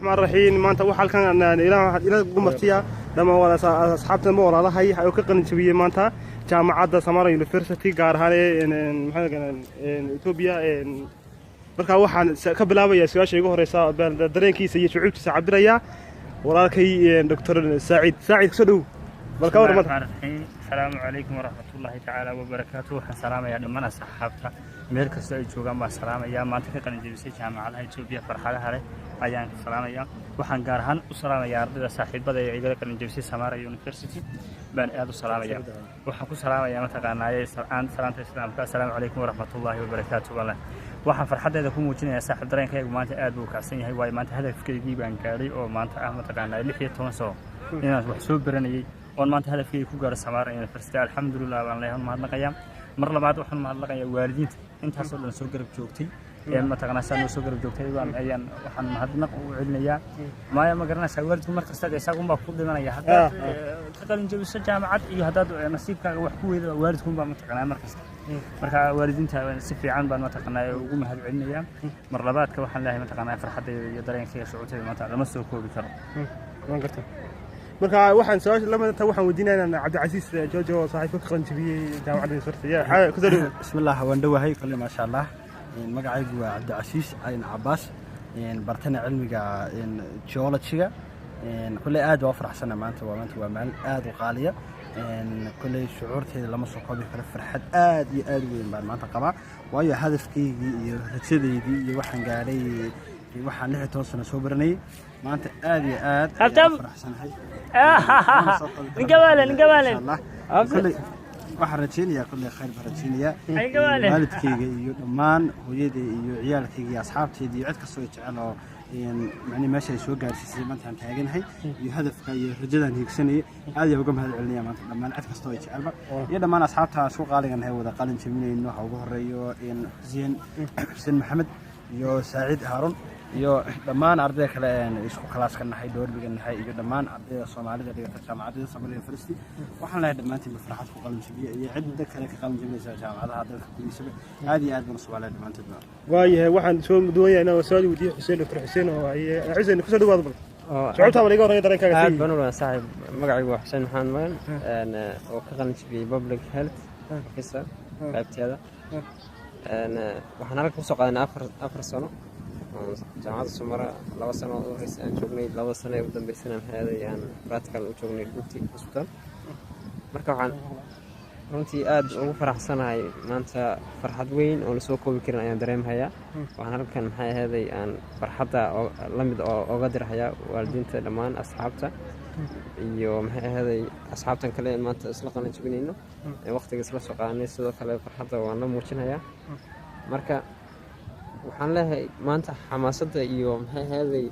الرحمن الرحيم maanta waxa halkan ila gumartiya dama wada asxaabtan ma walaalahay ay ka qalin jabiyeen maanta jaamacadda Samara University gaar ahaan Ethiopia marka waxaan ka bilaabayaa su'aasha ugu horeysa dareenkiisa iyo shucuubtiisa cabiraya walaalkay Dr. Saacid soo dhow balka warmada السلام عليكم ورحمة الله تعالى وبركاته السلام يا دمان أصحابتا ميل كسو أي جوجان با السلام يا maanta ka qalin jabisay jaamacadda Ethiopia farxadaha leh ayaan salaamaya waxaan gaar ahaan u salaamayaa ardayda saaxiibada ee iga qalin jabisay Samara University baan aad u salaamaya waxaan ku salaamayaa mataqaanaaye salaanta islaamka السلام عليكم ورحمة الله وبركاته waxaan farxadeeda ku muujinayaa saaxiib dareenkaygu maanta aad buu kacsan yahay way maanta hadafkeygii baan gaaray oo maanta mataqaanaaye 16 sano inaan wax soo baranayay وأنا ما أنت هذا في كوجار سمارة يعني فرستي الحمد لله وأنا لهم ما هنلاقيهم مرة بعد وحنا ما هنلاقي والدين أنت حصل لنا سوكر بجوكتي يعني ما تقنا سانو سوكر بجوكتي وأنا أيام وحنا ما هدنا وعلنا يا ما يا ما قرنا سويت كم مرة استدعي ساقوم بفضل لنا يا حتى تقول نجيب الجامعات هذا نصيب كوحكوي والدكم بما تقنا مرة والدين تا سفي عن بما تقنا وقوم هذا علنا يا مرة بعد كوحنا الله ما تقنا فرحة يدرين في شعوتي ما تقنا مسوكو بكرة ما قلت marka waxaan soo lamada waxaan weydiinaynaa Cabdicasiis Jojo saaxiibka qalin jabiyay jaamacadda University ku daro bismillaah waan dhawahay kulli ma sha Allah magacaygu waa Cabdicasiis Ayn Abbas bartana cilmiga geology-ga kulli aad waa faraxsan maanta waa maalin aad u qaaliya kulli shucuurteeda lama soo koobi karo farxad aad iyo aad weyn baan maanta qabaa waayo hadafkeygii iyo rajadaydii iyo waxaan gaaray waxaan 16 sano soo baranay maanta aad iyo aad faraxsanahay نقبل waxaan rajeynayaa kulli khayr barajinaya waalidkayga iyo dhammaan hooyaday iyo ciyaalkayga iyo asxaabtayda iyo cid kastoo jecel oo يعني meesha ay soo gaarsiisay maanta aan taaganahay iyo hadafka iyo rajadan hiigsanay aad iyo uga mahad celinaya maanta dhammaan cid kastoo ay jecelba iyo dhammaan asxaabta soo qaaligan hay wada qalin jabinayno waxa ugu horeeyo Xuseen Maxamed iyo Saacid Harun iyo dhammaan ardayda kale isku class ka nahay doorbiga nahay iyo dhammaan ardayda Soomaalida dhigata jaamacadda Samara University waxaan leeyahay dhammaantiin farxad ku qalin jabiya iyo cid kale ka qalin jabinaysa jaamacadaha dalka gudihiisa aad iyo aad baan Soomaaliyeed dhammaantiin waayahay waxaan soo mudoonayaa inaan soo weydiiyo Xuseen Dr. Xuseen oo ay Xuseen ku soo dhawaad bal shucuurta waliga horeeya dareenkaaga aad baan u saaxiib magacaygu waa Xuseen Maxamed Magan oo ka qalin jabiyay public health officer qaybteeda waxaan halka ku soo qaadanay 4 sano jaamacadda Samara 2 sano oo horeysay aan joognay 2 sano ugu dambeysay aan hay'aday aan practical u joognay Duty Hospital marka waxaan runtii aad ugu faraxsanahay maanta farxad weyn oo la soo koobi karin ayaan dareemayaa waxaan halkan maxay ahaday aan farxadda la mid oo ga dirhayaa waalidiinta dhammaan asxaabta iyo maxay ahaday asxaabtan kale maanta isla qalin jabinayno waqtiga isla soo qaadanay sidoo kale farxadda waan la muujinayaa marka waxaan leeyahay maanta xamaasadda iyo maxay ahaday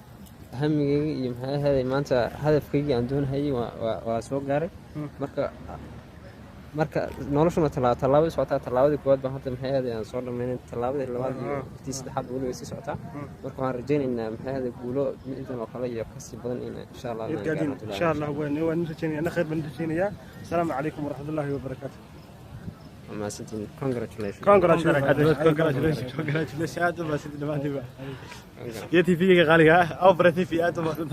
hamigayga iyo maxay ahaday maanta hadafkayga aan doonayay waa soo gaaray marka noloshuna talaabada socotaa talaabada koowaad baan hadda maxay ahaday aan soo dhameynay talaabada labaad iyo tii saddexaad wali way sii socotaa marka waxaan rajaynaynaa maxay ahaday guulo midan oo kale iyo kasii badan in insha Allah waan rajaynayaa khayr baan rajaynayaa assalaamu calaykum waraxmatullaahi wabarakaatuh congratulations aad u maasid dhamaantiiba iyo TV-ga qaaliga ah oo baratifi aad u maasid